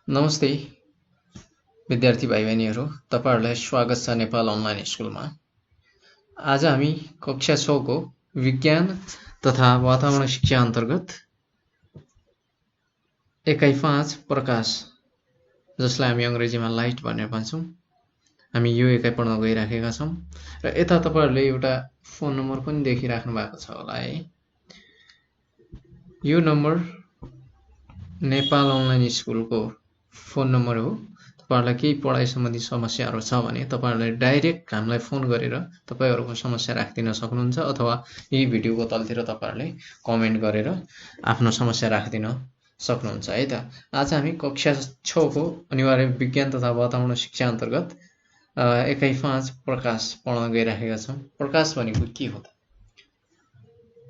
नमस्ते विद्यार्थी भाइ बहिनीहरू, तपाईहरुलाई स्वागत छ नेपाल अनलाइन स्कुलमा। आज हामी कक्षा 6 को विज्ञान तथा वातावरण शिक्षा अन्तर्गत एकाइ 5 प्रकाश, जसलाई हामी अंग्रेजीमा लाइट भनेर भन्छौं, हामी यो एकाइ पढ्न गइराखेका छौं। र यता तपाईहरुले एउटा फोन नम्बर पनि देखिराख्नु भएको छ होला है। यो नम्बर नेपाल अनलाइन स्कुलको फोन नम्बर हो। तपाईहरुलाई केही पढाइ सम्बन्धी समस्याहरू छ भने तपाईहरुले डाइरेक्ट हामीलाई फोन गरेर तपाईहरुको समस्या राखिदिन सक्नुहुन्छ, अथवा यही भिडियोको तलतिर तपाईहरुले कमेन्ट गरेर आफ्नो समस्या राखिदिन सक्नुहुन्छ है त। आज हामी कक्षा 6 को अनिवार्य विज्ञान तथा वातावरण शिक्षा अन्तर्गत एकाइ 5 प्रकाश पढ्न गइराखेका छौं। प्रकाश भनेको के हो त?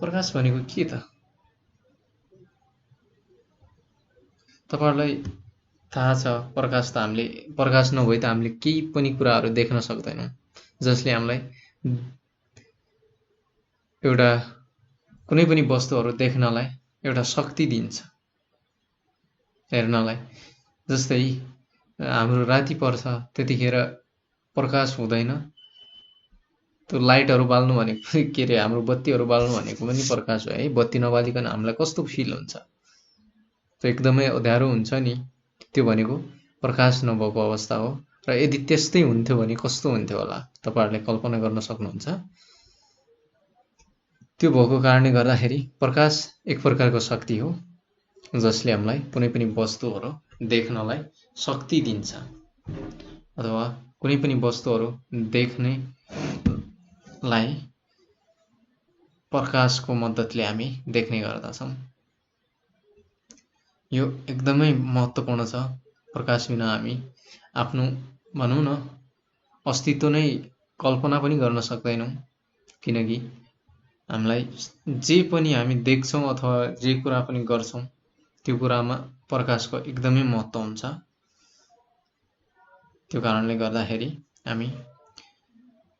प्रकाश भनेको के त? तपाईहरुलाई थाहा छ, प्रकाश त हामीले प्रकाश नभए त हामीले केही पनि कुराहरू देख्न सक्दैनौं, जसले हामीलाई एउटा कुनै पनि वस्तुहरू देख्नलाई एउटा शक्ति दिन्छ, हेर्नलाई। जस्तै हाम्रो राति पर्छ, त्यतिखेर प्रकाश हुँदैन, त्यो लाइटहरू बाल्नु भनेको के रे, हाम्रो बत्तीहरू बाल्नु भनेको पनि प्रकाश हो है। बत्ती नबालिकन हामीलाई कस्तो फिल हुन्छ? त्यो एकदमै अँध्यारो हुन्छ नि, त्यो भनेको प्रकाश नभएको अवस्था हो। र यदि त्यस्तै हुन्थ्यो भने कस्तो हुन्थ्यो होला, तपाईहरुले कल्पना गर्न सक्नुहुन्छ। त्यो भएको कारणले गर्दाखेरि प्रकाश एक प्रकारको शक्ति हो, जसले हामीलाई कुनै पनि वस्तुहरू देख्नलाई शक्ति दिन्छ, अथवा कुनै पनि वस्तुहरू देख्नेलाई प्रकाशको मद्दतले हामी देख्ने गर्दछौं। यो एकदमै महत्त्वपूर्ण छ। प्रकाश बिना हामी आफ्नो भनौं न अस्तित्व नै कल्पना पनि गर्न सक्दैनौं, किनकि हामीलाई जे पनि हामी देख्छौं अथवा जे कुरा पनि गर्छौं, त्यो कुरामा प्रकाशको एकदमै महत्त्व हुन्छ। त्यो कारणले गर्दाखेरि हामी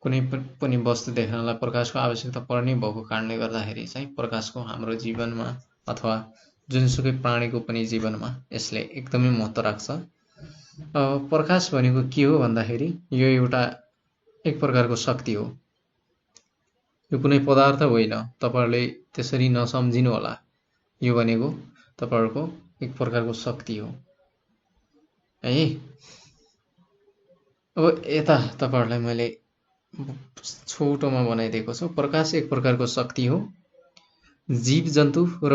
कुनै पनि वस्तु देख्नलाई प्रकाशको आवश्यकता पर्ने भएको कारणले गर्दाखेरि चाहिँ प्रकाशको हाम्रो जीवनमा अथवा जुनसुकै प्राणीको पनि जीवनमा यसले एकदमै महत्त्व राख्छ। प्रकाश भनेको के हो भन्दाखेरि यो एउटा एक प्रकारको शक्ति हो। यो कुनै पदार्थ होइन, तपाईहरुले त्यसरी नसम्झिनु होला। यो भनेको तपाईहरुको एक प्रकारको शक्ति हो है। अब यता तपाईहरुलाई मैले छोटोमा बनाइदिएको छु। प्रकाश एक प्रकारको शक्ति हो। जीव जन्तु र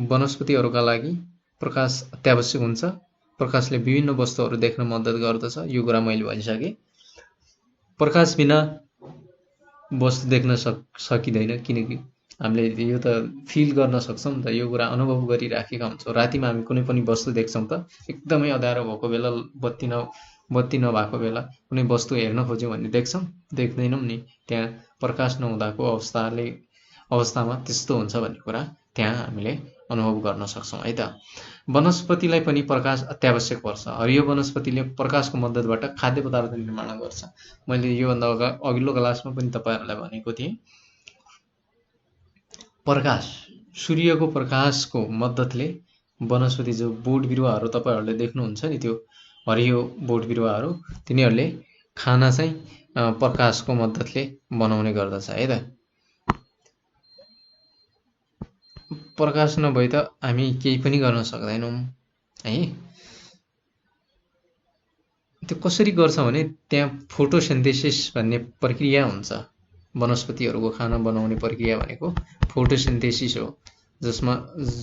वनस्पतिहरूका लागि प्रकाश अत्यावश्यक हुन्छ। प्रकाशले विभिन्न वस्तुहरू देख्न मद्दत गर्दछ, यो कुरा मैले भनिसके। प्रकाश बिना वस्तु देख्न सकिँदैन, किनकि हामीले यो त फिल गर्न सक्छौं नि त, यो कुरा अनुभव गरिराखेका हुन्छौं। रातिमा हामी कुनै पनि वस्तु देख्छौं त एकदमै अँध्यारो भएको बेला, बत्ती नभएको बेला कुनै वस्तु हेर्न खोज्यौं भने देख्छौं? देख्दैनौं नि। त्यहाँ प्रकाश नहुँदाको अवस्थामा त्यस्तो हुन्छ भन्ने कुरा त्यहाँ हामीले अनुभव गर्न सक्छौं है त। वनस्पतिलाई पनि प्रकाश अत्यावश्यक पर्छ। हरियो वनस्पतिले प्रकाशको मद्दतबाट खाद्य पदार्थ निर्माण गर्छ। मैले योभन्दा अघिल्लो क्लासमा पनि तपाईहरुलाई भनेको थिएँ, प्रकाश, सूर्यको प्रकाशको मद्दतले वनस्पति जो बोट बिरुवाहरू तपाईहरुले देख्नुहुन्छ नि, त्यो हरियो बोट बिरुवाहरू, तिनीहरूले खाना चाहिँ प्रकाशको मद्दतले बनाउने गर्दछ है त। प्रकाश नभए त हामी केही पनि गर्न सक्दैनौं है। त्यो कसरी गर्छ भने त्यहाँ फोटोसिन्थेसिस भन्ने प्रक्रिया हुन्छ। वनस्पतिहरूको खाना बनाउने प्रक्रिया भनेको फोटोसिन्थेसिस हो, जसमा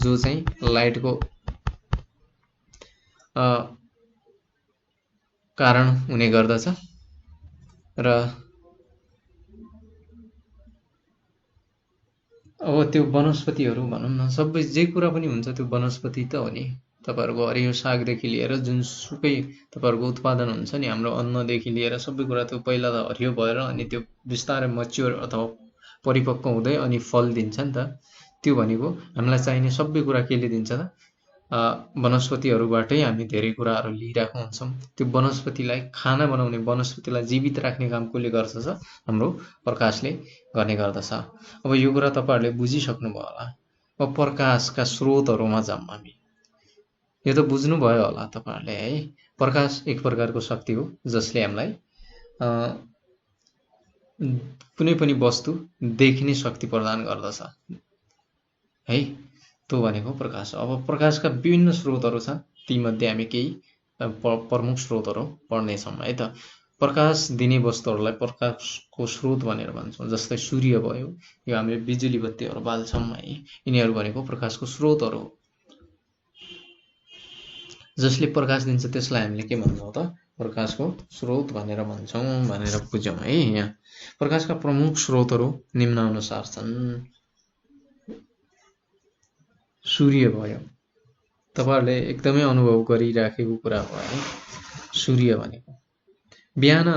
जो चाहिँ लाइटको कारण हुने गर्दछ। र अब त्यो वनस्पतिहरू भनौं न, सबै जे कुरा पनि हुन्छ त्यो वनस्पति त हो नि। तपाईहरुको हरियो सागदेखि लिएर जुनसुकै तपाईहरुको उत्पादन हुन्छ नि, हाम्रो अन्नदेखि लिएर सबै कुरा त्यो पहिला त हरियो भएर अनि त्यो बिस्तारै मच्योर अथवा परिपक्व हुँदै अनि फल दिन्छ नि त। त्यो भनेको हामीलाई चाहिने सबै कुरा केले दिन्छ त? वनस्पतिहरूबाटै हामी धेरै कुराहरू लिइरहेको हुन्छौं। त्यो वनस्पतिलाई खाना बनाउने, वनस्पतिलाई जीवित राख्ने काम कसले गर्छ? हाम्रो प्रकाशले गर्ने गर्दछ। अब यो कुरा तपाईहरुले बुझिसक्नुभयो होला। अब प्रकाशका स्रोतहरूमा जाऊँ हामी। यो त बुझ्नुभयो होला तपाईँहरूले है। प्रकाश एक प्रकारको शक्ति हो जसले हामीलाई कुनै पनि वस्तु देख्ने शक्ति प्रदान गर्दछ है। त्यो भनेको प्रकाश। अब प्रकाशका विभिन्न स्रोतहरू छन्, तीमध्ये हामी केही प्रमुख स्रोतहरू पढ्नेछौँ है त। प्रकाश दिने वस्तुहरूलाई प्रकाशको स्रोत भनेर भन्छौँ। जस्तै सूर्य भयो, यो हामीले बिजुली बत्तीहरू बाल्छौँ है, यिनीहरू भनेको प्रकाशको स्रोतहरू हो। जसले प्रकाश दिन्छ त्यसलाई हामीले के भन्छौँ त? प्रकाशको स्रोत भनेर भन्छौँ भनेर बुझौँ है। यहाँ प्रकाशका प्रमुख स्रोतहरू निम्नानुसार छन्। सूर्य भयो, तपाईहरुले एकदमै अनुभव गरिराखेको कुरा हो है। सूर्य भनेको बिहान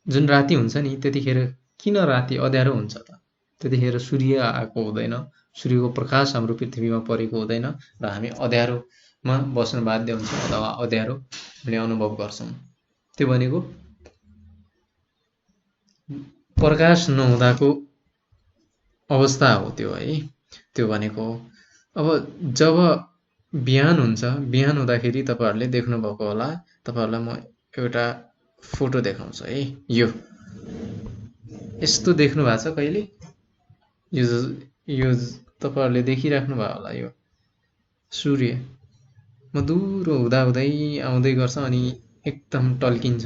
जुन राति हुन्छ नि, त्यतिखेर किन राति अँध्यारो हुन्छ त? त्यतिखेर सूर्य आएको हुँदैन, सूर्यको प्रकाश हाम्रो पृथ्वीमा परेको हुँदैन र हामी अँध्यारोमा बस्न बाध्य हुन्छौँ अथवा अँध्यारो हामीले अनुभव गर्छौँ। त्यो भनेको प्रकाश नहुँदाको अवस्था हो त्यो है। त्यो भनेको अब जब बिहान हुन्छ, बिहान हुँदाखेरि तपाईहरुले देख्नुभएको होला। तपाईहरुलाई म एउटा फोटो देखाउँछु है। यो यस्तो देख्नु भएको छ कहिले? यो तपाईहरुले देखिराख्नु भयो होला। यो सूर्य मधुरो हुँदा हुँदै आउँदै गर्छ अनि एकदम टल्किन्छ।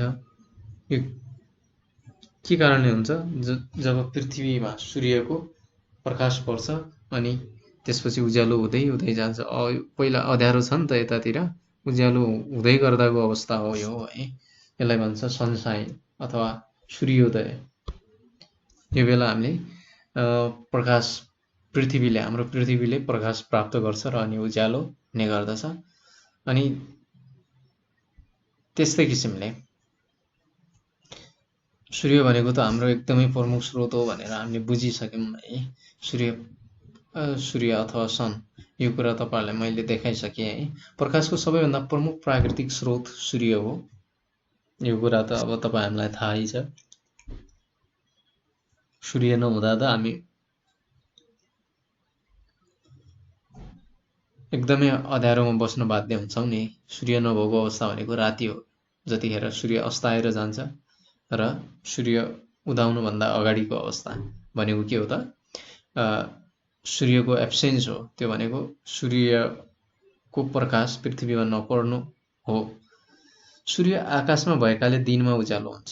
यो के कारणले हुन्छ? जब पृथ्वीमा सूर्यको प्रकाश पर्छ अनि त्यसपछि उज्यालो हुँदै हुँदै जान्छ। पहिला अँध्यारो छ नि त, यतातिर उज्यालो हुँदै गर्दाको अवस्था हो यो है। यसलाई भन्छ सनसाइन अथवा सूर्योदय। यो बेला हामीले प्रकाश हाम्रो पृथ्वीले प्रकाश प्राप्त गर्छ र अनि उज्यालो हुने गर्दछ। अनि त्यस्तै किसिमले सूर्य भनेको त हाम्रो एकदमै प्रमुख स्रोत हो भनेर हामीले बुझिसक्यौँ है। सूर्य अथवा सन, यो कुरा तपाईहरुलाई मैले देखाइसकेँ है। प्रकाशको सबैभन्दा प्रमुख प्राकृतिक स्रोत सूर्य हो। यो कुरा त अब तपाईहरुलाई थाहै छ। सूर्य नहुँदा त हामी एकदमै अँध्यारोमा बस्न बाध्य हुन्छौँ नि। सूर्य नभएको अवस्था भनेको राति हो, जतिखेर सूर्य अस्ताएर जान्छ र सूर्य उदाउनुभन्दा अगाडिको अवस्था भनेको के हो त? सूर्यको एब्सेन्स हो। त्यो भनेको सूर्यको प्रकाश पृथ्वीमा नपर्नु हो। सूर्य आकाशमा भएकाले दिनमा उज्यालो हुन्छ,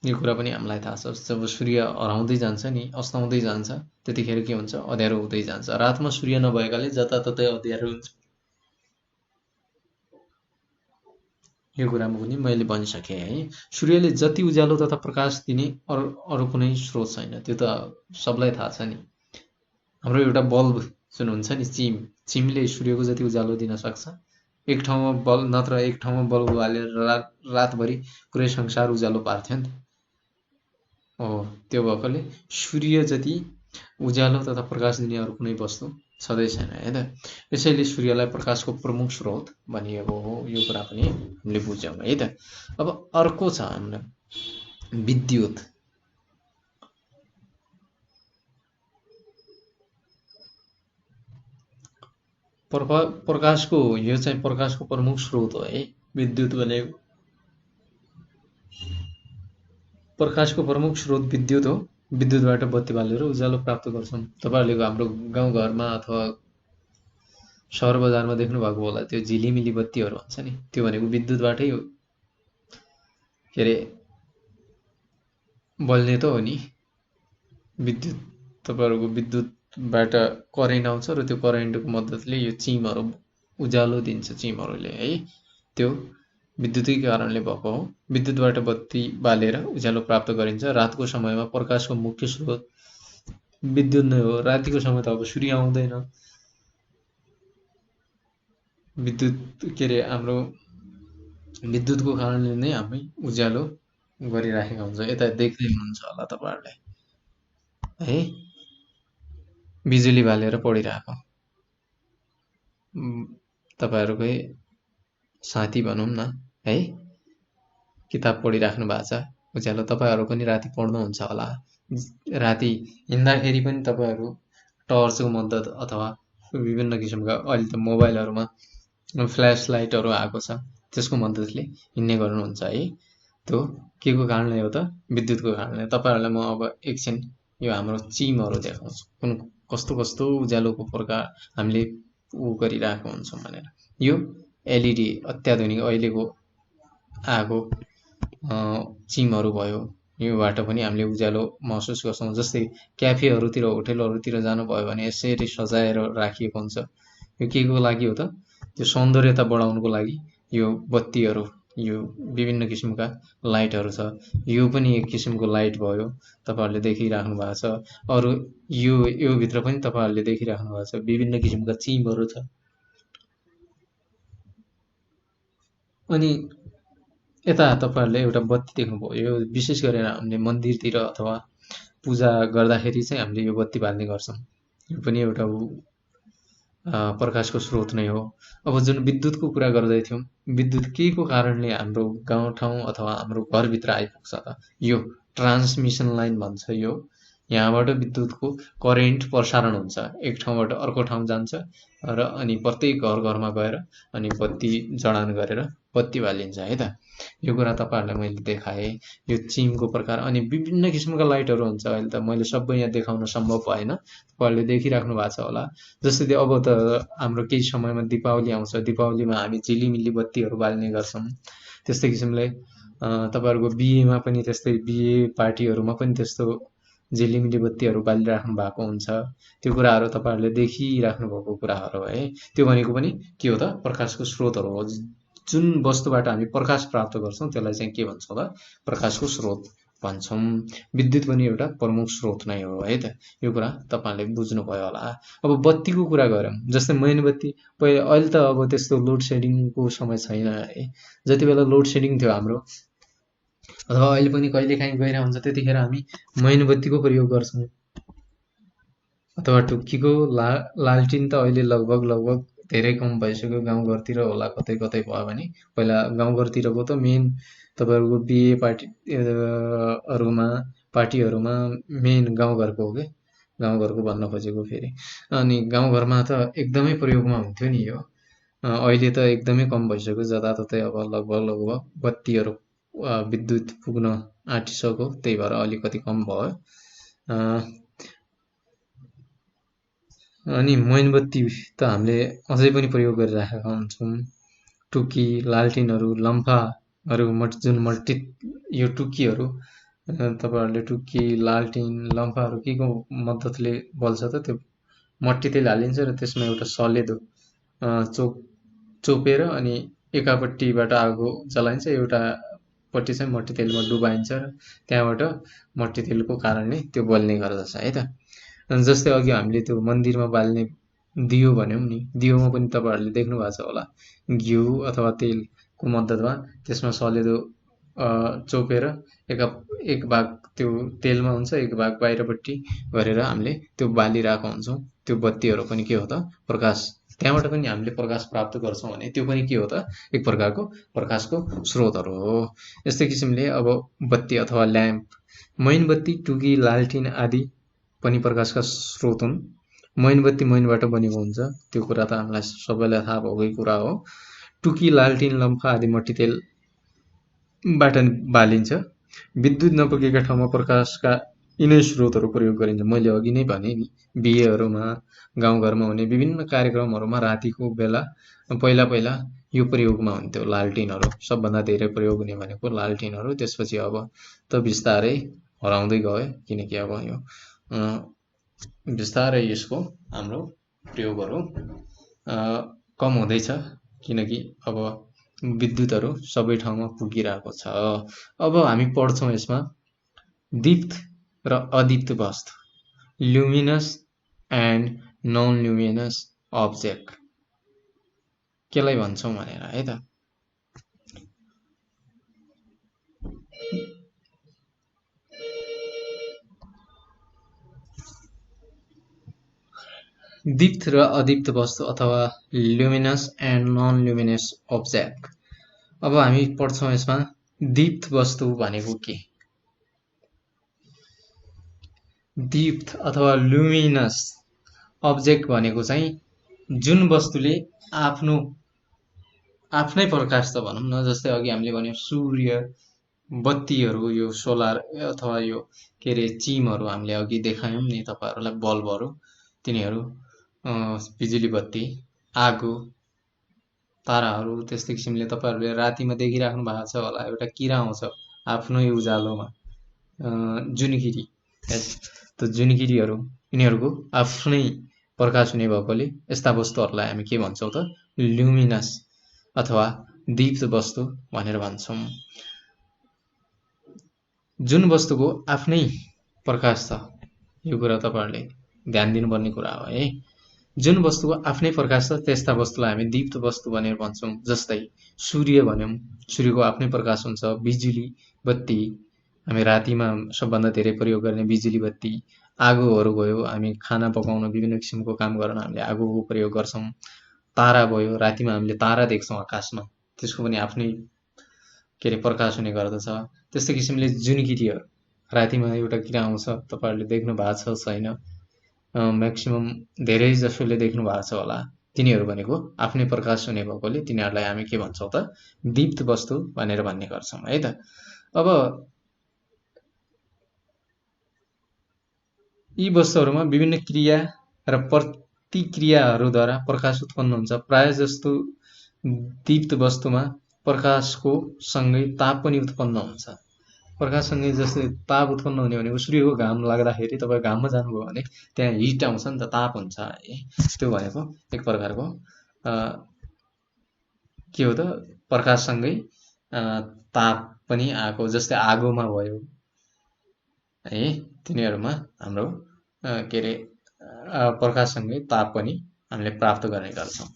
यो कुरा पनि हामीलाई थाहा छ। जब सूर्य हराउँदै जान्छ नि, अस्ताउँदै जान्छ, त्यतिखेर के हुन्छ? अँध्यारो हुँदै जान्छ। रातमा सूर्य नभएकाले जताततै अँध्यारो हुन्छ। यो कुरामा पनि मैले भनिसकेँ है। सूर्यले जति उज्यालो तथा प्रकाश दिने अरू कुनै स्रोत छैन, त्यो त सबलाई थाहा छ नि। हाम्रो एउटा बल्ब जुन हुन्छ नि, चिमले सूर्यको जति उज्यालो दिन सक्छ। एक ठाउँमा बल्ब नत्र एक ठाउँमा बल्ब बालेर रातभरि पुरै संसार उज्यालो पार्थ्यो नि। हो, त्यो भएकोले सूर्य जति उज्यालो तथा प्रकाश दिने अरू कुनै वस्तु छँदै छैन है त। यसैले सूर्यलाई प्रकाशको प्रमुख स्रोत भनिएको हो। यो कुरा पनि हामीले बुझ्यौँ है त। अब अर्को छ हाम्रो विद्युत। प्रकाशको यो चाहिँ प्रकाशको प्रमुख स्रोत हो है, विद्युत भनेको। प्रकाशको प्रमुख स्रोत विद्युत हो। विद्युतबाट बत्ती बालेर उज्यालो प्राप्त गर्छौँ। तपाईहरुले हाम्रो गाउँघरमा अथवा सहर बजारमा देख्नु भएको होला, त्यो झिलिमिली बत्तीहरू हुन्छ नि, त्यो भनेको विद्युतबाटै हो। के अरे बल्ने त हो नि विद्युत। तपाईहरुको विद्युतबाट करेन्ट आउँछ र त्यो करेन्टको मद्दतले यो चिमहरू उज्यालो दिन्छ। चिमहरूले है, त्यो विद्युतीय कारणले भएको हो। विद्युतबाट बत्ती बालेर उज्यालो प्राप्त गरिन्छ। रातको समयमा प्रकाशको मुख्य स्रोत विद्युत नै हो। रातिको समय त अब सूर्य आउँदैन, विद्युत के अरे हाम्रो विद्युतको कारणले नै हामी उज्यालो गरिराखेका हुन्छ। यता देख्दै हुनुहुन्छ होला तपाईहरुले है, बिजुली बालेर पढिरहेको तपाईहरुकै साथी भनौँ न है, किताब पढिराख्नु भएको छ उज्यालो। तपाईहरु पनि राति पढ्नुहुन्छ होला। राति हिँड्दाखेरि पनि तपाईहरु टर्चको मद्दत अथवा विभिन्न किसिमका अहिले त मोबाइलहरुमा फ्ल्यास लाइटहरू आएको छ त्यसको मद्दतले हिँड्ने गर्नुहुन्छ है। त्यो के को कारणले हो त? विद्युतको कारणले। तपाईँहरूलाई म अब एकछिन यो हाम्रो चिमहरू देखाउँछु कुन कस्तो कस्तो उज्यालोको प्रकार हामीले गरिरहेको हुन्छौँ भनेर। यो एलइडी अत्याधुनिक अहिलेको आएको चिमहरू भयो, योबाट पनि हामीले उज्यालो महसुस गर्छौँ। जस्तै क्याफेहरूतिर होटेलहरूतिर जानुभयो भने यसरी सजाएर राखिएको हुन्छ। यो के को लागि हो त? त्यो सौन्दर्यता बढाउनुको लागि यो बत्तीहरू, यो विभिन्न किसिमका लाइटहरू छ। यो पनि एक किसिमको लाइट भयो, तपाईँहरूले देखिराख्नु भएको छ। अरू यो भित्र पनि तपाईँहरूले देखिराख्नु भएको छ विभिन्न किसिमका चिमहरू छ। अनि यता तपाईँहरूले एउटा बत्ती देख्नुभयो, यो विशेष गरेर हामीले मन्दिरतिर अथवा पूजा गर्दाखेरि चाहिँ हामीले यो बत्ती बाल्ने गर्छौँ। यो पनि एउटा प्रकाशको स्रोत नै हो। अब जुन विद्युतको कुरा गर्दै थियौँ, विद्युत के को कारणले हाम्रो गाउँठाउँ अथवा हाम्रो घरभित्र आइपुग्छ त? यो ट्रान्समिसन लाइन भन्छ। यो यहाँबाट विद्युतको करेन्ट प्रसारण हुन्छ, एक ठाउँबाट अर्को ठाउँ जान्छ र अनि प्रत्येक घर घरमा गएर अनि बत्ती जडान गरेर बत्ती बालिन्छ है त। यो कुरा तपाईँहरूलाई मैले देखाएँ। यो चिमको प्रकार अनि विभिन्न किसिमका लाइटहरू हुन्छ। अहिले त मैले सबै यहाँ देखाउन सम्भव भएन, तपाईँहरूले देखिराख्नु भएको छ होला। जस्तै अब त हाम्रो केही समयमा दीपावली आउँछ, दीपावलीमा हामी झिलिमिली बत्तीहरू बाल्ने गर्छौँ। त्यस्तै किसिमले तपाईँहरूको बिहेमा पनि त्यस्तै, बिहे पार्टीहरूमा पनि त्यस्तो झिलिमिली बत्तीहरू बालिराख्नु भएको हुन्छ। त्यो कुराहरू तपाईँहरूले देखिराख्नु भएको कुराहरू है। त्यो भनेको पनि के हो त? प्रकाशको स्रोतहरू हो। जुन वस्तुबाट हामी प्रकाश प्राप्त गर्छौँ त्यसलाई चाहिँ के भन्छौँ त? प्रकाशको स्रोत भन्छौँ। विद्युत पनि एउटा प्रमुख स्रोत नै हो है त। यो कुरा तपाईँहरूले बुझ्नुभयो होला। अब बत्तीको कुरा गरौँ, जस्तै मेनबत्ती पहिले, अहिले त अब त्यस्तो लोड सेडिङको समय छैन है। जति बेला लोड सेडिङ थियो हाम्रो, अथवा अहिले पनि कहिलेकाहीँ गइरहेको हुन्छ, त्यतिखेर हामी मेनबत्तीको प्रयोग गर्छौँ अथवा टुक्कीको। लालटिन त अहिले लगभग धेरै कम भइसक्यो। गाउँघरतिर होला कतै कतै भयो भने, पहिला गाउँघरतिरको त मेन तपाईँहरूको बिहे पार्टीहरूमा मेन गाउँघरको हो कि, गाउँघरको भन्न खोजेको फेरि। अनि गाउँघरमा त एकदमै प्रयोगमा हुन्थ्यो नि यो। अहिले त एकदमै कम भइसक्यो, जताततै अब लगभग बत्तीहरू विद्युत पुग्न आँटिसक्यो, त्यही भएर अलिकति कम भयो। अनि मेनबत्ती त हामीले अझै पनि प्रयोग गरिराखेका हुन्छौँ। टुक्की, लालटिनहरू, लम्फाहरू, जुन यो टुक्कीहरू तपाईँहरूले टुक्की, लालटिन, लम्फाहरू के को मद्दतले बल्छ त? त्यो मट्टी तेल हालिन्छ र त्यसमा एउटा सलेदो चोपेर अनि एकापट्टिबाट आगो जलाइन्छ, एउटापट्टि चाहिँ मट्टी तेलमा डुबाइन्छ र त्यहाँबाट मट्टी तेलको कारणले त्यो बल्ने गर्दछ है त। जस्तै अघि हामीले त्यो मन्दिरमा बाल्ने दियो भन्यौँ नि, दियोमा पनि तपाईँहरूले देख्नु भएको छ होला, घिउ अथवा तेलको मद्दतमा त्यसमा सलेदो चोपेर एक भाग त्यो तेलमा हुन्छ, एक भाग बाहिरपट्टि गरेर हामीले त्यो बालिरहेको हुन्छौँ। त्यो बत्तीहरू पनि के हो त? प्रकाश। त्यहाँबाट पनि हामीले प्रकाश प्राप्त गर्छौँ भने त्यो पनि के हो त? एक प्रकारको प्रकाशको स्रोतहरू हो। यस्तै किसिमले अब बत्ती अथवा ल्याम्प, मेनबत्ती, टुकी, लालटिन आदि पनि प्रकाशका स्रोत हुन्। मेनबत्ती मैनबाट बनेको हुन्छ, त्यो कुरा त हामीलाई सबैलाई थाहा भएकै कुरा हो। टुकी, लालटिन, लम्फा आदि मट्टी तेलबाट बालिन्छ। विद्युत नपुगेका ठाउँमा प्रकाशका यिनै स्रोतहरू प्रयोग गरिन्छ। मैले अघि नै भने नि, बिहेहरूमा, गाउँघरमा हुने विभिन्न कार्यक्रमहरूमा रातिको बेला पहिला यो प्रयोगमा हुन्थ्यो, लालटिनहरू। सबभन्दा धेरै प्रयोग हुने भनेको लालटिनहरू। त्यसपछि अब त बिस्तारै हराउँदै गयो, किनकि अब यो बिस्तारै यसको हाम्रो प्रयोगहरू कम हुँदैछ, किनकि अब विद्युतहरू सबै ठाउँमा पुगिरहेको छ। अब हामी पढ्छौँ यसमा दीप्त र अदीप्त वस्तु, luminous and non luminous object केलाई भन्छौँ भनेर है त। दीप्त र अदीप्त वस्तु अथवा luminous and non luminous object. अब हामी पढ्छौँ यसमा दीप्त वस्तु भनेको के? दीप्त अथवा ल्युमिनस अब्जेक्ट भनेको चाहिँ जुन वस्तुले आफ्नो आफ्नै प्रकाश त भनौँ न, जस्तै अघि हामीले भन्यौँ सूर्य, बत्तीहरू, यो सोलर अथवा यो के अरे चिमहरू हामीले अघि देखायौँ नि तपाईँहरूलाई, बल्बहरू, तिनीहरू बिजुली बत्ती, आगो, ताराहरू। त्यस्तै किसिमले तपाईँहरूले रातिमा देखिराख्नु भएको छ होला, एउटा किरा आउँछ आफ्नै उज्यालोमा, जुनगिरी। त जुनगिरीहरू यिनीहरूको आफ्नै प्रकाश हुने भएकोले यस्ता वस्तुहरूलाई हामी के भन्छौँ त, ल्युमिनस अथवा दीप्त वस्तु भनेर भन्छौँ। जुन वस्तुको आफ्नै प्रकाश छ, यो कुरा तपाईँहरूले ध्यान दिनुपर्ने कुरा हो है। जुन वस्तुको आफ्नै प्रकाश छ त्यस्ता वस्तुलाई हामी दीप्त वस्तु भनेर भन्छौँ। जस्तै सूर्य भन्यौँ, सूर्यको आफ्नै प्रकाश हुन्छ। बिजुली बत्ती, हामी रातिमा सबभन्दा धेरै प्रयोग गर्ने बिजुली बत्ती। आगोहरू भयो, हामी खाना पकाउन, विभिन्न किसिमको काम गर्न हामीले आगोको प्रयोग गर्छौँ। तारा भयो, रातिमा हामीले तारा देख्छौँ आकाशमा, त्यसको पनि आफ्नै के अरे प्रकाश हुने गर्दछ। त्यस्तै किसिमले जुनगिरीहरू, रातिमा एउटा किरा आउँछ, तपाईँहरूले देख्नु भएको छ छैन, म्याक्सिमम धेरै जसोले देख्नु भएको छ होला। तिनीहरू भनेको आफ्नै प्रकाश हुने भएकोले तिनीहरूलाई हामी के भन्छौँ त, दीप्त वस्तु भनेर भन्ने गर्छौँ है त। अब यी वस्तुहरूमा विभिन्न क्रिया र प्रतिक्रियाहरूद्वारा प्रकाश उत्पन्न हुन्छ। प्राय जस्तो दीप्त वस्तुमा प्रकाशको सँगै ताप पनि उत्पन्न हुन्छ। प्रकाशसँगै जस्तै ताप उत्पन्न हुने भनेको सूर्यको घाम लाग्दाखेरि तपाईँ घाममा जानुभयो भने त्यहाँ हिट आउँछ नि त, ताप हुन्छ है। त्यो भनेको एक प्रकारको के हो त, प्रकाशसँगै ताप पनि आएको। जस्तै आगोमा भयो है, तिनीहरूमा हाम्रो के अरे प्रकाशसँगै ताप पनि हामीले प्राप्त गर्ने गर्छौँ।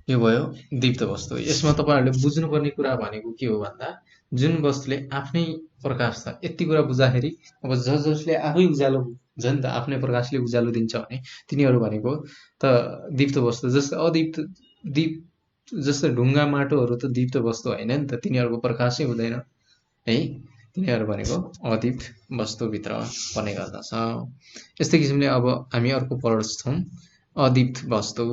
यो भयो दीप्त वस्तु। यसमा तपाईँहरूले बुझ्नुपर्ने कुरा भनेको के हो भन्दा, जुन वस्तुले आफ्नै प्रकाश छ, यति कुरा बुझ्दाखेरि अब जसले आफै उज्यालो हुन्छ नि त, आफ्नै प्रकाशले उज्यालो दिन्छ भने तिनीहरू भनेको त दीप्त वस्तु। जस्तै जस्तै ढुङ्गा माटोहरू त दीप्त वस्तु होइन नि त, तिनीहरूको प्रकाशै हुँदैन है। तिनीहरू भनेको अदीप्त वस्तुभित्र पर्ने गर्दछ। यस्तै किसिमले अब हामी अर्को पढ्छौँ, अदीप्त वस्तु।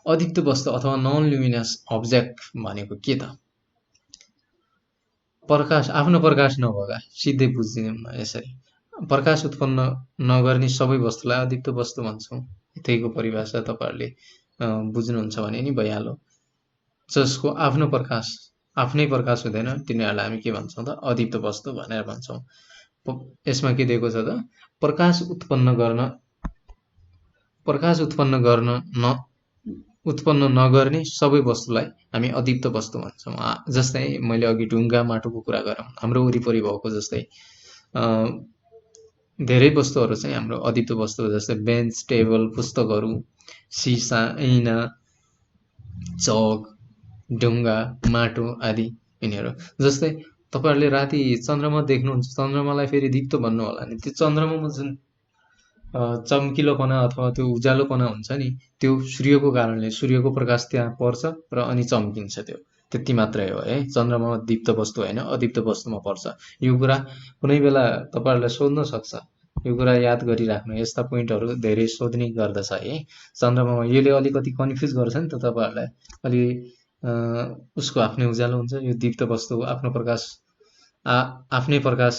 अदीप्त वस्तु अथवा नन ल्युमिनस अब्जेक्ट भनेको के त? प्रकाश, आफ्नो प्रकाश नभएका, सिधै बुझ्दिनौँ यसरी, प्रकाश उत्पन्न नगर्ने सबै वस्तुलाई अदीप्त वस्तु भन्छौँ। यतिको परिभाषा तपाईँहरूले बुझ्नुहुन्छ भने नि भइहाल्यो। जसको आफ्नै प्रकाश हुँदैन तिनीहरूलाई हामी के भन्छौँ त, अदीप्त वस्तु भनेर भन्छौँ। यसमा के दिएको छ त, प्रकाश उत्पन्न नगर्ने सबै वस्तुलाई हामी अदीप्त वस्तु भन्छौँ। जस्तै मैले अघि ढुङ्गा माटोको कुरा गरौँ, हाम्रो वरिपरि भएको जस्तै धेरै वस्तुहरू चाहिँ हाम्रो अदीप्त वस्तु, जस्तै बेन्च, टेबल, पुस्तकहरू, सिसा, ऐना, चौक, ढुङ्गा, माटो आदि यिनीहरू। जस्तै तपाईँहरूले राति चन्द्रमा देख्नुहुन्छ, चन्द्रमालाई फेरि दीप्त भन्नु होला नि, त्यो चन्द्रमामा जुन चम्किलोपना अथवा त्यो उज्यालोपना हुन्छ नि, त्यो सूर्यको कारणले, सूर्यको प्रकाश त्यहाँ पर्छ र अनि चम्किन्छ। त्यो त्यति मात्रै हो है। चन्द्रमामा दीप्त वस्तु होइन, अदीप्त वस्तुमा पर्छ। यो कुरा कुनै बेला तपाईँहरूलाई सोध्न सक्छ, यो कुरा याद गरिराख्नु। यस्ता पोइन्टहरू धेरै सोध्ने गर्दछ है चन्द्रमामा। यसले अलिकति कन्फ्युज गर्छ नि त तपाईँहरूलाई, अलि उसको आफ्नै उज्यालो हुन्छ, यो दीप्त वस्तु हो, आफ्नो प्रकाश आफ्नै प्रकाश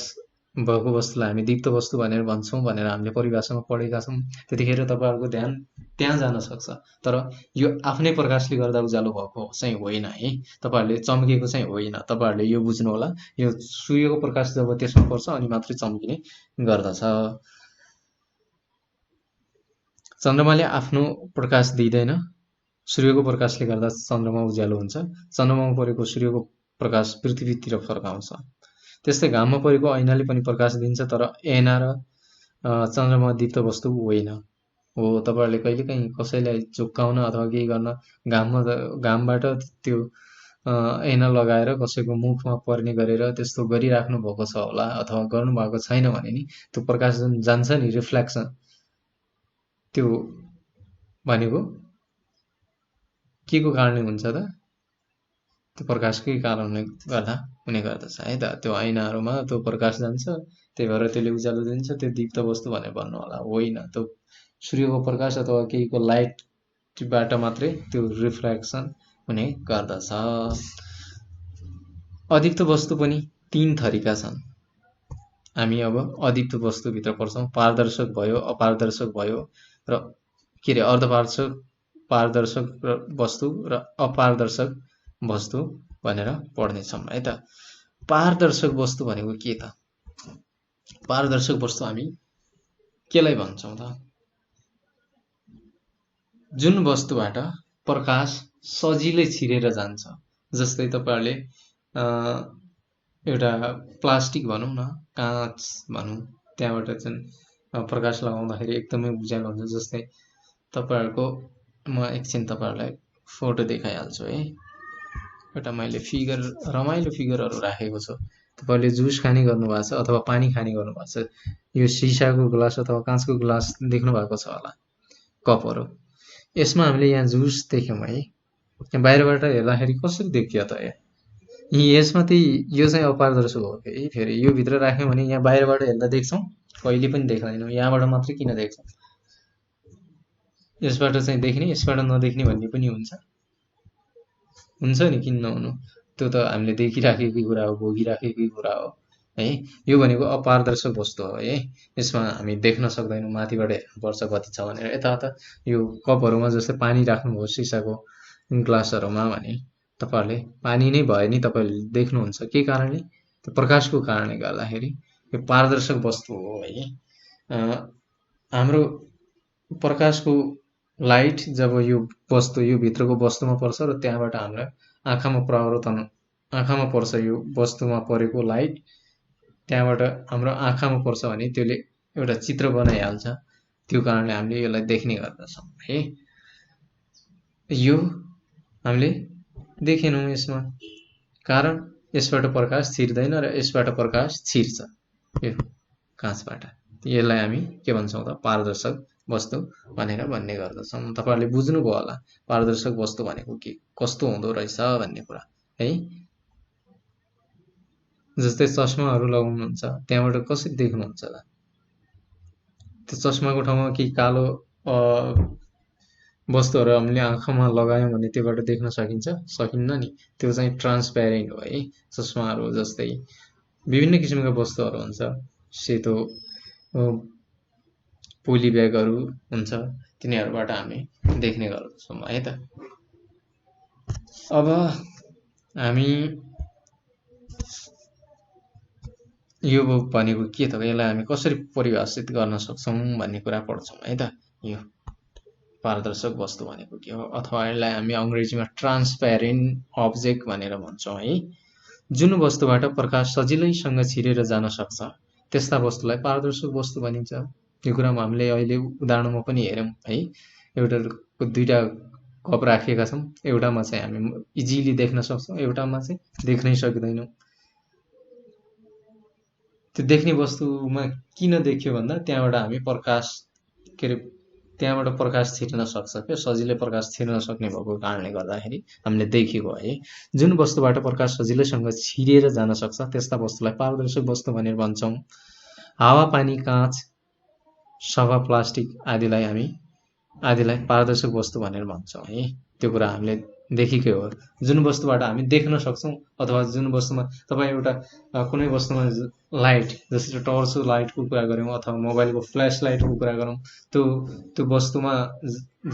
भएको वस्तुलाई हामी दीप्त वस्तु भनेर भन्छौँ भनेर हामीले परिभाषामा पढेका छौँ। त्यतिखेर तपाईँहरूको ध्यान त्यहाँ जान सक्छ। तर यो आफ्नै प्रकाशले गर्दा उज्यालो भएको चाहिँ होइन है, तपाईँहरूले चम्केको चाहिँ होइन। तपाईँहरूले यो बुझ्नु होला, यो सूर्यको प्रकाश जब त्यसमा पर्छ अनि मात्रै चम्किने गर्दछ। चन्द्रमाले आफ्नो प्रकाश दिँदैन, सूर्यको प्रकाशले गर्दा चन्द्रमा उज्यालो हुन्छ। चन्द्रमामा परेको सूर्यको प्रकाश पृथ्वीतिर फर्काउँछ। त्यस्तै घाममा परेको ऐनाले पनि प्रकाश दिन्छ, तर ऐना र चन्द्रमा दीप्त वस्तु होइन हो। तपाईँहरूले कहिलेकाहीँ कसैलाई झुक्काउन अथवा केही गर्न घामबाट त्यो ऐना लगाएर कसैको मुखमा पर्ने गरेर त्यस्तो गरिराख्नु भएको छ होला, अथवा गर्नुभएको छैन भने नि त्यो प्रकाश जुन जान्छ नि, रिफ्लेक्सन, त्यो भनेको के को कारणले हुन्छ त, त्यो प्रकाशकै कारणले गर्दा हुने गर्दछ है त। त्यो ऐनाहरूमा त्यो प्रकाश जान्छ, त्यही भएर त्यसले उज्यालो दिन्छ, त्यो दीप्त वस्तु भनेर भन्नु होला, होइन। त्यो सूर्यको प्रकाश अथवा केहीको लाइट बाट मात्रै त्यो रिफ्लेक्सन हुने गर्दछ। अधिकत्व वस्तु पनि 3 थरीका छन्। हामी अब अधिकत्व वस्तुभित्र पर्छौँ। पारदर्शक भयो, अपारदर्शक भयो र अर्धपारदर्शक, पारदर्शक वस्तु र अपारदर्शक वस्तु भनेर पढ्नेछौँ है त। पारदर्शक वस्तु भनेको के त? पारदर्शक वस्तु हामी केलाई भन्छौँ त? जुन वस्तुबाट प्रकाश सजिलै छिरेर जान्छ। जस्तै तपाईहरुले एउटा प्लास्टिक भनौँ न, काँच भनौँ, त्यहाँबाट चाहिँ प्रकाश लगाउँदाखेरि एकदमै उज्यालो हुन्छ। जस्तै तपाईहरुको म एकछिन तपाईहरुलाई फोटो देखाइहाल्छु है। एउटा मैले फिगर, रमाइलो फिगरहरु राखेको छु। तपाईले जुस खाने गर्नुभएको छ अथवा पानी खाने गर्नुभएको छ। यो सिसाको ग्लास अथवा काँचको ग्लास देख्नु भएको छ होला, कपहरु। यसमा हामीले यहाँ जुस देख्यौं है। बाहिरबाट हेर्दाखेरि कसरी देखियो त? यसमा यो चाहिँ अपारदर्शक हो है। फेरि यो भित्र राख्यौं भने यहाँ बाहिरबाट हेर्दा देख्छौं, कहिले पनि देख्दैनौं। यहाँबाट मात्रै किन देख्छौं? यसबाट चाहिँ देख्ने, यसबाट नदेख्ने भन्ने पनि हुन्छ नि, किन नहुनु? त्यो त हामीले देखिराखेकै कुरा हो, भोगिराखेकै कुरा हो है। यो भनेको अपारदर्शक वस्तु हो है। यसमा हामी देख्न सक्दैनौं, माथिबाट हेर्नुपर्छ कति छ भनेर। यता यो कपहरुमा जस्तै पानी राख्नुभयो सिसाको ग्लासहरुमा भने तपाईहरुले पानी नै भए नि तपाईले देख्नुहुन्छ। के कारणले? त्यो प्रकाशको कारणले गर्दाखेरि यो पारदर्शक वस्तु हो है। हाम्रो प्रकाशको लाइट जब यो वस्तु, यो भित्रको वस्तुमा पर्छ र त्यहाँबाट हामीलाई आँखामा पर्छ, यो वस्तुमा परेको लाइट त्यहाँबाट हाम्रो आँखामा पर्छ भने त्यसले एउटा चित्र बनाइहाल्छ। त्यो कारणले हामीले यसलाई देख्ने गर्दछौं है। यो हामीले देखेनौं यसमा, कारण यसबाट प्रकाश छिर्दैन र यसबाट प्रकाश छिर्छ यो काँचबाट। यसलाई हामी के भन्छौं त? पारदर्शक वस्तु भनेर भन्ने गर्दछौं। तपाईहरुले बुझ्नुभयो होला पारदर्शक वस्तु भनेको के, कस्तो हुँदो रहेछ भन्ने कुरा है। जस्तै चस्माहरु लगाउनुहुन्छ, त्यहाँबाट कसरी देख्नुहुन्छ त? त्यो चस्माको ठाउँमा केही कालो वस्तुहरु हामीले आँखामा लगायौं भने त्योबाट देख्न सकिन्छ? सकिन्न नि। त्यो चाहिँ ट्रान्सप्यारेन्ट हो है। चस्माहरु जस्तै विभिन्न किसिमका वस्तुहरु हुन्छ, सेतो पोली ब्यागहरु हुन्छ, तिनीहरुबाट हामी देख्ने गर्दछौं है त। अब हामी यो भनेको के त? यसलाई हामी कसरी परिभाषित गर्न सक्छौं भन्ने कुरा पढ्छौं है त। यो पारदर्शक वस्तु भनेको के हो? अथवा यसलाई हामी अंग्रेजीमा ट्रान्सप्यारेन्ट अब्जेक्ट भनेर भन्छौं है। जुन वस्तुबाट प्रकाश सजिलैसँग छिरेर जान सक्छ त्यस्ता वस्तुलाई पारदर्शक वस्तु भनिन्छ। यो कुरामा हामीले अहिले उदाहरणमा पनि हेर्यौं है। एउटाको दुईटा कप राखेका छौं, एउटामा चाहिँ हामी इजिली देख्न सक्छौं, एउटामा चाहिँ देख्नै सक्दैनौं। त्यो देख्ने वस्तुमा किन देखियो भन्दा त्यहाँबाट हामी प्रकाश त्यहाँबाट प्रकाश छिर्न सक्छ के, सजिलै प्रकाश छिर्न सक्ने भएको कारणले गर्दाखेरि हामीले देखेको है। जुन वस्तुबाट प्रकाश सजिलैसँग छिरेर जान सक्छ त्यस्ता वस्तुलाई पारदर्शक वस्तु भनेर भन्छौं। हावा, पानी, काँच, सफा प्लास्टिक आदिलाई पारदर्शक वस्तु भनेर भन्छौं है। त्यो कुरा हामीले देखेकै हो। जुन वस्तुबाट हामी देख्न सक्छौं अथवा जुन वस्तुमा तपाई एउटा कुनै वस्तुमा लाइट, जस्तै टर्च लाइटको कुरा गर्यौं अथवा मोबाइलको फ्ल्यास लाइटको कुरा गरौं, त्यो वस्तुमा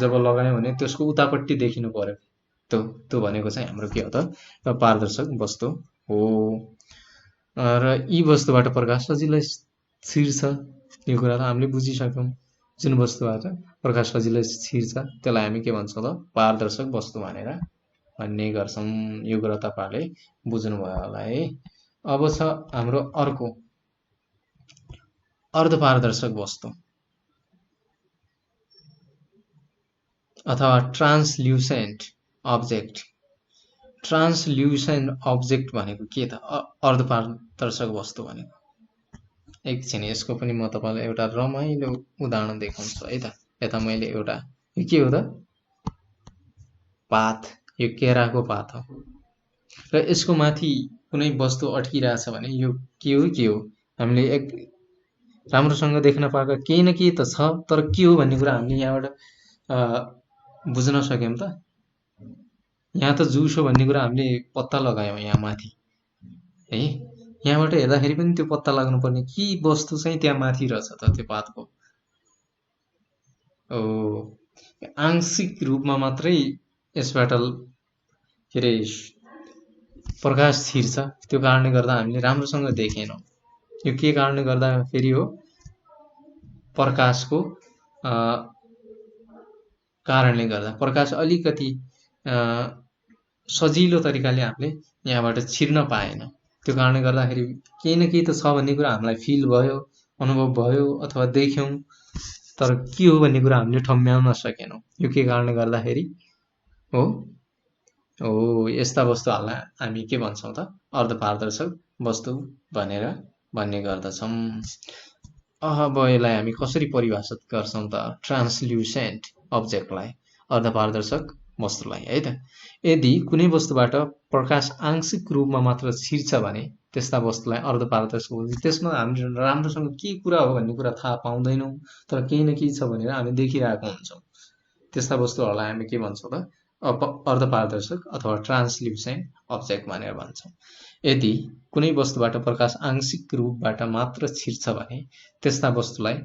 जब लगायौं भने त्यसको उतापट्टि देखिनु पर्यो। त्यो भनेको चाहिँ हाम्रो के हो त? पारदर्शक वस्तु हो। र यी वस्तुबाट प्रकाश सजिलै छिर्छ, यो कुरा त हामीले बुझिसक्यौं। जुन वस्तुबाट प्रकाश सजिलै छिर्छ त्यसलाई हामी के भन्छौं त? पारदर्शक वस्तु भनेर भन्ने गर्छौं। यो कुरा तपाईहरुले बुझ्नुभयो होला है। अब छ हाम्रो अर्को अर्धपारदर्शक वस्तु अथवा ट्रान्सल्युसेन्ट अब्जेक्ट। ट्रान्सल्युसेन्ट अब्जेक्ट भनेको के त? अर्धपारदर्शक वस्तु भनेको। एकछिन यसको पनि म तपाईलाई एउटा रमाइलो उदाहरण देखाउँछु है त। यता मैले एउटा, यो के हो त? पात, यो केराको पात हो र यसको माथि कुनै वस्तु अड्किरहेछ भने यो के हो? हामीले एक राम्रोसँग देख्न पाएका केही न केही त छ, तर के हो भन्ने कुरा हामीले यहाँबाट बुझ्न सक्यौँ त? यहाँ त जुस हो भन्ने कुरा हामीले पत्ता लगायौँ यहाँ माथि है। यहाँबाट हेर्दाखेरि पनि त्यो पत्ता लाग्नुपर्ने के वस्तु चाहिँ त्यहाँ माथि रहेछ त त्यो पातको। ओ आंशिक रूपमा मात्रै यसबाट के अरे प्रकाश छिर्छ, त्यो कारणले गर्दा हामीले राम्रोसँग देखेनौँ। यो के कारणले गर्दा फेरि हो, प्रकाशको कारणले गर्दा प्रकाश अलिकति सजिलो तरिकाले हामीले यहाँबाट छिर्न पाएन। त्यो कारणले गर्दाखेरि केही न केही त छ भन्ने कुरा हामीलाई फिल भयो, अनुभव भयो अथवा देख्यौँ, तर के हो भन्ने कुरा हामीले ठम्ब्याउन सकेनौँ। यो के कारणले गर्दाखेरि हो? हो, यस्ता वस्तुहरूलाई हामी के भन्छौँ त? अर्धपारदर्शक वस्तु भनेर भन्ने गर्दछौँ। अब यसलाई हामी कसरी परिभाषित गर्छौँ त? ट्रान्सल्युसेन्ट अब्जेक्टलाई, अर्धपारदर्शक वस्तुलाई है त। यदि कुनै वस्तुबाट प्रकाश आंशिक रूपमा मात्र छिर्छ भने त्यस्ता वस्तुलाई अर्धपारदर्शक भन्छ। त्यसमा हामी राम्रोसँग के कुरा हो भन्ने कुरा थाहा पाउँदैनौँ, तर केही न केही छ भनेर हामी देखिरहेको हुन्छौँ। त्यस्ता वस्तुहरूलाई हामी के भन्छौँ त? अर्धपारदर्शक अथवा ट्रान्सल्युसेन्ट अब्जेक्ट भनेर भन्छौँ। यदि कुनै वस्तुबाट प्रकाश आंशिक रूपबाट मात्र छिर्छ भने त्यस्ता वस्तुलाई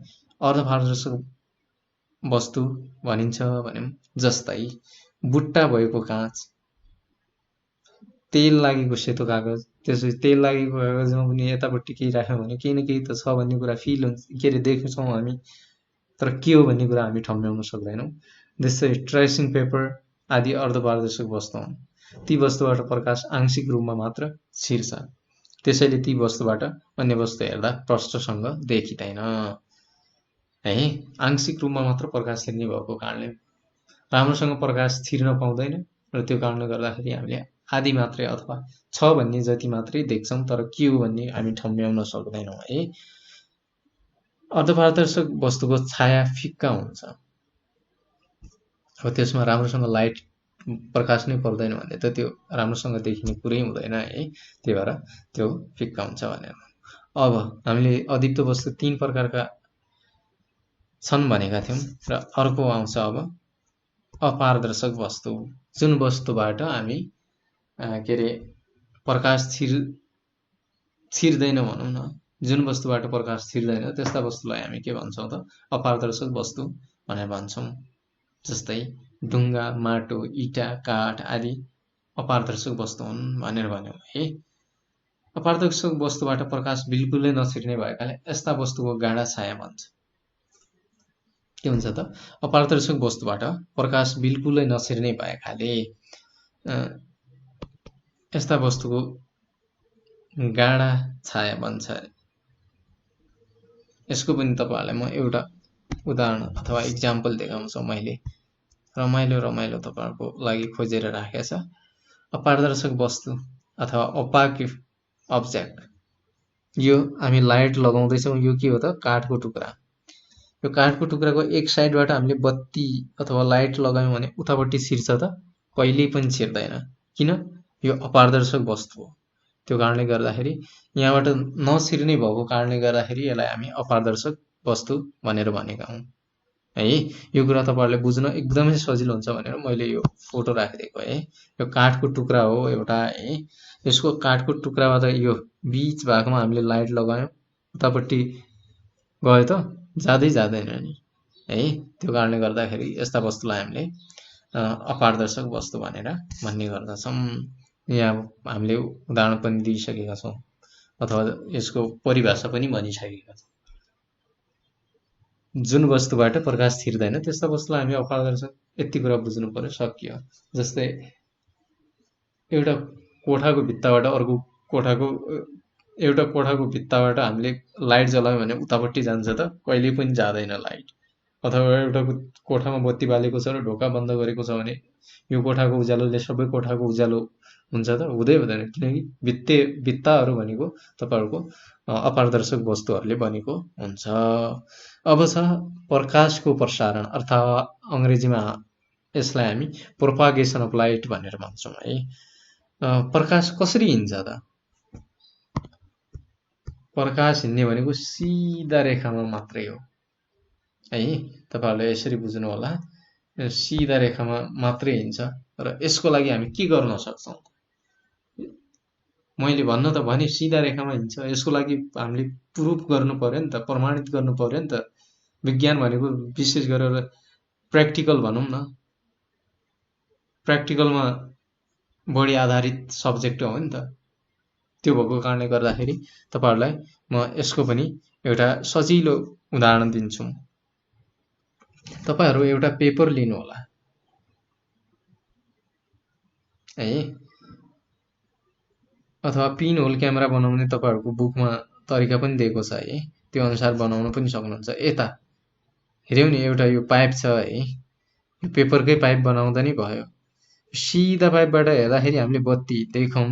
अर्धपारदर्शक वस्तु भनिन्छ भन्यौँ। जस्तै बुट्टा भएको काँच, तेल लागेको सेतो कागज, त्यसपछि तेल लागेको कागजमा पनि यतापट्टि केही राख्यौँ भने केही न केही त छ भन्ने कुरा फिल हुन्छ, के अरे देख्छौँ हामी, तर के हो भन्ने कुरा हामी ठम्ब्याउन सक्दैनौँ। जस्तै ट्रेसिङ पेपर आदि अर्धपारदर्शक वस्तु हुन्। ती वस्तुबाट प्रकाश आंशिक रूपमा मात्र छिर्छ, त्यसैले ती वस्तुबाट अन्य वस्तु हेर्दा प्रष्टसँग देखिँदैन है। आंशिक रूपमा मात्र प्रकाश छिर्ने भएको कारणले राम्रोसँग प्रकाश छिर्न पाउँदैन र त्यो कारणले गर्दाखेरि हामीले आदि मात्रै अथवा छ भन्ने जति मात्रै देख्छौँ, तर के हो भन्ने हामी ठम्ब्याउन सक्दैनौँ है। अर्धपारदर्शक वस्तुको छाया फिक्का हुन्छ, अब त्यसमा राम्रोसँग लाइट प्रकाश नै पर्दैन भने त त्यो राम्रोसँग देखिने कुरै हुँदैन है। त्यही भएर त्यो फिक्का हुन्छ भनेर। अब हामीले अदीप्त वस्तु 3 प्रकारका छन् भनेका थियौँ र अर्को आउँछ अब अपारदर्शक वस्तु, जुन वस्तुबाट हामी के अरे प्रकाश छिर्दैन भनौँ न, जुन वस्तुबाट प्रकाश छिर्दैन त्यस्ता वस्तुलाई हामी के भन्छौँ त? अपारदर्शक वस्तु भनेर भन्छौँ। जस्तै ढुङ्गा, माटो, इँटा, काठ आदि अपारदर्शक वस्तु हुन् भनेर भन्यौँ है। अपारदर्शक वस्तुबाट प्रकाश बिल्कुलै नछिर्ने भएकाले यस्ता वस्तुको गाढा छाया भन्छ। के हुन्छ त? अपारदर्शक वस्तुबाट प्रकाश बिल्कुलै नछिर्ने भएकाले यस्ता वस्तुको गाढा छाया भन्छ। यसको पनि तपाईँहरूलाई म एउटा उदाहरण अथवा इक्जाम्पल देखाउँछु। मैले रमाइलो तपाईँहरूको लागि खोजेर राखेको छ। अपारदर्शक वस्तु अथवा opaque अब्जेक्ट, यो हामी लाइट लगाउँदैछौँ, यो के हो त? काठको टुक्रा। यो काठको टुक्राको एक साइडबाट हामीले बत्ती अथवा लाइट लगायौँ भने उतापट्टि छिर्छ त? कहिल्यै पनि छिर्दैन। किन? यो अपारदर्शक वस्तु हो। त्यो कारणले गर्दाखेरि यहाँबाट नछिर्ने भएको कारणले गर्दाखेरि यसलाई हामी अपारदर्शक वस्तु भनेर भनेका हौँ है। यो कुरा तपाईँहरूले बुझ्न एकदमै सजिलो हुन्छ भनेर मैले यो फोटो राखिदिएको है। यो काठको टुक्रा हो एउटा है। यसको काठको टुक्राबाट यो बीच भागमा हामीले लाइट लगायौँ, उतापट्टि गयो त? जाँदैन नि है। त्यो कारणले गर्दाखेरि यस्ता वस्तुलाई हामीले अपारदर्शक वस्तु भनेर भन्ने गर्दछौँ। यहाँ हामीले उदाहरण पनि दिइसकेका छौँ अथवा यसको परिभाषा पनि भनिसकेका छौँ। जुन वस्तुबाट प्रकाश छिर्दैन त्यस्ता वस्तुलाई हामी अपारदर्शक, यति कुरा बुझ्नु पर्यो, सकियो। जस्तै एउटा कोठाको भित्ताबाट हामीले लाइट जलायौँ भने उतापट्टि जान्छ त? कहिल्यै पनि जाँदैन लाइट। अथवा एउटा कोठामा बत्ती बालेको छ र ढोका बन्द गरेको छ भने यो कोठाको उज्यालोले सबै कोठाको उज्यालो हुन्छ त? हुँदैन, किनकि भित्ताहरू भनेको तपाईँहरूको अपारदर्शक वस्तुहरूले बनेको हुन्छ। अब छ प्रकाशको प्रसारण, अर्थात् अङ्ग्रेजीमा यसलाई हामी प्रोपागेसन अफ लाइट भनेर भन्छौँ है। प्रकाश कसरी हिँड्छ त? प्रकाश हिँड्ने भनेको सिधा रेखामा मात्रै हो है। तपाईँहरूले यसरी बुझ्नु होला। सिधा रेखामा मात्रै हिँड्छ र यसको लागि हामी के गर्न सक्छौँ? मैले भन्न त भने सिधा रेखामा हिँड्छ, यसको लागि हामीले प्रुफ गर्नु पर्यो नि त, प्रमाणित गर्नु पर्यो नि त। विज्ञान भनेको विशेष गरेर प्र्याक्टिकल भनौँ न, प्र्याक्टिकलमा बढी आधारित सब्जेक्ट हो नि त। त्यो भएको कारणले गर्दाखेरि तपाईहरुलाई म यसको पनि एउटा सजिलो उदाहरण दिन्छु। तपाईहरु एउटा पेपर लिनु होला है, अथवा पिन होल क्यामेरा बनाउने तपाईहरुको बुकमा तरिका पनि दिएको छ है, त्यो अनुसार बनाउन पनि सक्नुहुन्छ। यता हेर्यौ नि, एउटा यो पाइप छ है, यो पेपरकै पाइप बनाउँदा नि भयो। सिधा पाइपबाट हेर्दाखेरि हामीले बत्ती देखौं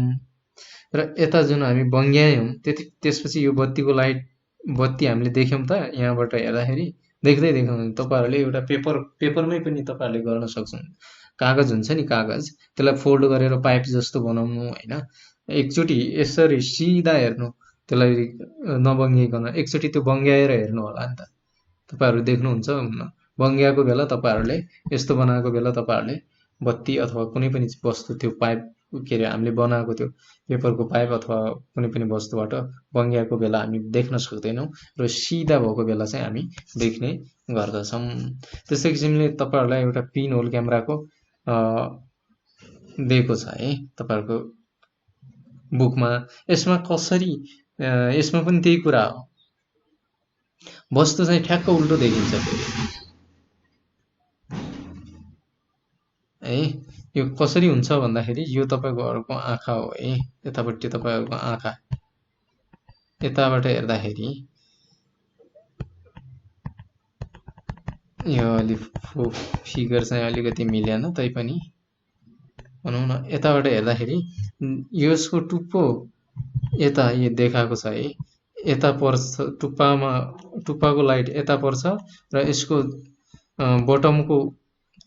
र यता जुन हामी बङ्ग्यायौं त्यसपछि यो बत्तीको लाइट बत्ती हामीले देख्यौं त यहाँबाट हेर्दाखेरि देख्दै देख्दैन। तपाईहरुले एउटा पेपरमै पनि तपाईहरुले गर्न सक्छन्। कागज हुन्छ नि, कागज त्यसलाई फोल्ड गरेर पाइप जस्तो बनाउनु हैन, एकचोटी यसरी सिधा हेर्नु, त्यसलाई नबङ्गिकन एकचोटी त्यो बङ्ग्याएर हेर्नु होला नि त। तपाईहरु देख्नुहुन्छ हुन्न, बङ्ग्याएको बेला तपाईहरुले यस्तो बनाएको बेला तपाईहरुले बत्ती अथवा कुनै पनि वस्तु त्यो पाइप के अरे हामीले बनाएको त्यो पेपरको पाइप अथवा कुनै पनि वस्तुबाट बङ्ग्याएको बेला हामी देख्न सक्दैनौं र सिधा भएको बेला चाहिँ हामी देख्ने गर्दछौं। त्यस्तै किसिमले तपाईहरुलाई एउटा पिन होल क्यामेराको दिएको छ है तपाईहरुको बुकमा। यसमा कसरी, यसमा पनि त्यही कुरा हो, वस्तु चाहिँ ठ्याक्क उल्टो देखिन्छ है। यो कसरी हुन्छ भन्दाखेरि यो तपाईहरुको आँखा हो है, यतापट्टि तपाईहरुको आँखा, यताबाट हेर्दाखेरि यो अलि फिगर चाहिँ अलिकति मिलेन, तैपनि भनौँ न यताबाट हेर्दाखेरि यसको टुप्पो यता यो देखाएको छ है, यता पर्छ, टुप्पाको लाइट यता पर्छ र यसको बटमको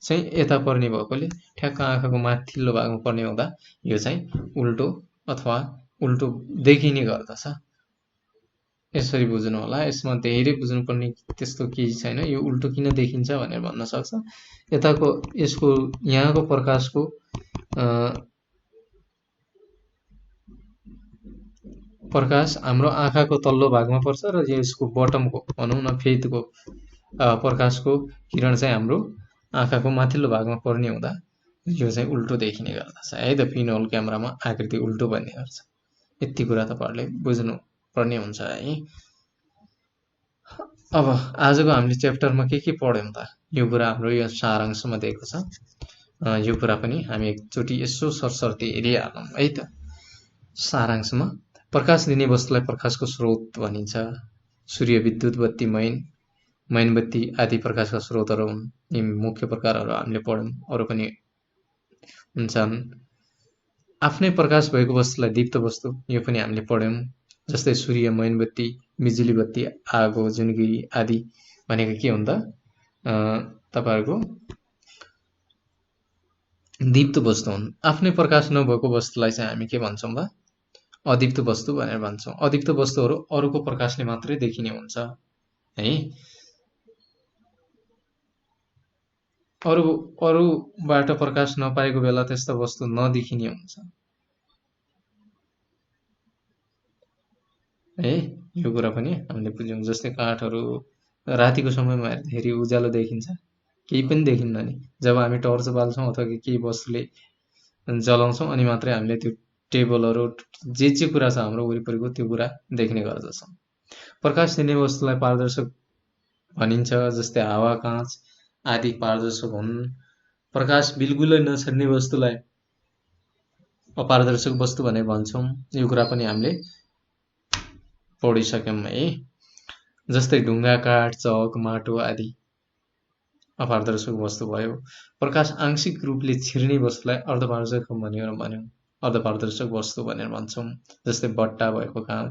चाहिँ यता पर्ने भएकोले ठ्याक्क आँखाको माथिल्लो भागमा पर्ने हुँदा यो चाहिँ उल्टो अथवा उल्टो देखिने गर्दछ। यसरी बुझ्नु होला, यसमा धेरै बुझ्नुपर्ने त्यस्तो केही छैन। यो उल्टो किन देखिन्छ भनेर भन्न सक्छ। यताको यसको यहाँको प्रकाशको प्रकाश हाम्रो आँखाको तल्लो भागमा पर्छ र यसको बटमको भनौँ न फेदको प्रकाशको किरण चाहिँ हाम्रो आँखाको माथिल्लो भागमा पर्ने हुँदा यो चाहिँ उल्टो देखिने गर्दछ है त। पिन होल क्यामेरामा आकृति उल्टो बन्ने गर्छ। यति कुरा तपाईहरुले बुझ्नु पर्ने हुन्छ है। अब आजको हामीले च्याप्टरमा के पढ्यौं त, यो कुरा हाम्रो यो सारांशमा दिएको छ। यो कुरा पनि हामी एकचोटी यसो सरसर्ती हेरिहालौं है त। सारांशमा प्रकाश दिने वस्तुलाई प्रकाशको स्रोत भनिन्छ। सूर्य, विद्युत बत्ती, मैनबत्ती आदि प्रकाशका स्रोतहरू हुन्। यी मुख्य प्रकारहरू हामीले पढ्यौं, अरू पनि हुन्छन्। आफ्नै प्रकाश भएको वस्तुलाई दीप्त वस्तु, यो पनि हामीले पढ्यौं। जस्तै सूर्य, मैनबत्ती, बिजुली बत्ती, आगो, जुनगिरी आदि भनेको के हुन् त, तपाईहरुको दीप्त वस्तु हुन्। आफ्नै प्रकाश नभएको वस्तुलाई चाहिँ हामी के भन्छौं त, अदीप्त वस्तु भनेर भन्छौं। अदीप्त वस्तुहरू अरूको प्रकाशले मात्रै देखिने हुन्छ है। अरूबाट प्रकाश नपाएको बेला त्यस्ता वस्तु नदेखिने हुन्छ है। यो कुरा पनि हामीले बुझ्यौं। जस्तै काठहरू रातिको समयमा हेर्दाखेरि उज्यालो देखिन्छ, केही पनि देखिन्न नि। जब हामी टर्च बाल्छौं अथवा केही वस्तुले जलाउँछौं अनि मात्रै हामीले त्यो टेबलहरू जे कुरा छ हाम्रो वरिपरिको त्यो कुरा देख्ने गर्दछौं। प्रकाश दिने वस्तुलाई पारदर्शक भनिन्छ। जस्तै हावा, काँच आदि पारदर्शक हुन्। प्रकाश बिल्कुलै नछर्ने वस्तुलाई अपारदर्शक वस्तु भनेर भन्छौं। यो कुरा पनि हामीले पढिसक्यौं है। जस्तै ढुङ्गा, काठ, चक, माटो आदि अपारदर्शक वस्तु भयो। प्रकाश आंशिक रूपले छिर्ने वस्तुलाई अर्धपारदर्शक भन्यौं, अर्धपारदर्शक वस्तु भनेर भन्छौं। जस्तै बट्टा भएको काम,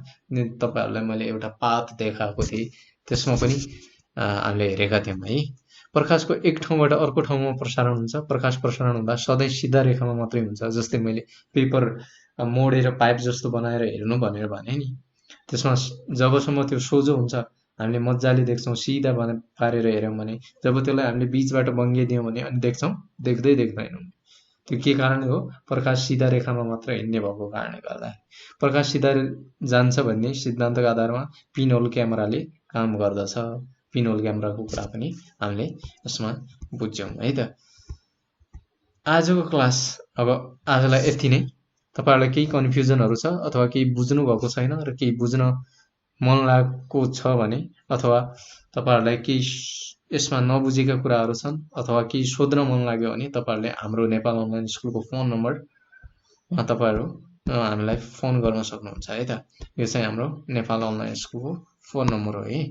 तपाईहरुलाई मैले एउटा पात देखाएको थिएँ, त्यसमा पनि हामीले हेरेका थियौं है। प्रकाशको एक ठाउँबाट अर्को ठाउँमा प्रसारण हुन्छ। प्रकाश प्रसारण हुँदा सधैँ सिधा रेखामा मात्रै हुन्छ। जस्तै मैले पेपर मोडेर पाइप जस्तो बनाएर हेर्नु भनेर भने नि, त्यसमा जबसम्म त्यो सोझो हुन्छ हामीले मजाले देख्छौँ। सिधा पारेर हेऱ्यौँ भने जब त्यसलाई हामीले बीचबाट बङ्गिदियौँ भने अनि देख्छौँ, देख्दै देख्दैनौँ। त्यो के कारण हो? प्रकाश सिधा रेखामा मात्र हिँड्ने भएको कारणले गर्दा। प्रकाश सिधा जान्छ भन्ने सिद्धान्तको आधारमा पिनहोल क्यामेराले काम गर्दछ। पिनहोल क्यामेराको कुरा पनि हामीले यसमा बुझ्यौँ है त। आजको क्लास अब आजलाई यति नै। तपाईहरुलाई केही कन्फ्युजनहरु छ अथवा केही बुझ्नु भएको छैन र केही बुझ्न मन लागेको छ भने अथवा तपाईहरुलाई केही यसमा नबुझेका कुराहरु छन् अथवा केही सोध्न मन लाग्यो भने तपाईहरुले हाम्रो नेपाल अनलाइन स्कुलको फोन नम्बरमा तपाईहरु हामीलाई फोन गर्न सक्नुहुन्छ है त। यो चाहिँ हाम्रो नेपाल अनलाइन स्कुलको फोन नम्बर हो है।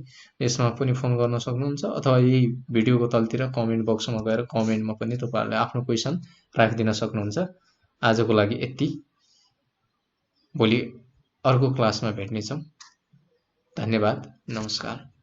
यसमा पनि फोन गर्न सक्नुहुन्छ अथवा यही भिडियोको तलतिर कमेन्ट बक्समा गएर कमेन्टमा पनि तपाईहरुले आफ्नो क्वेशन राखिदिन सक्नुहुन्छ। आजको लागि यति। भोलि अर्को क्लासमा भेट्नेछौँ। धन्यवाद। नमस्कार।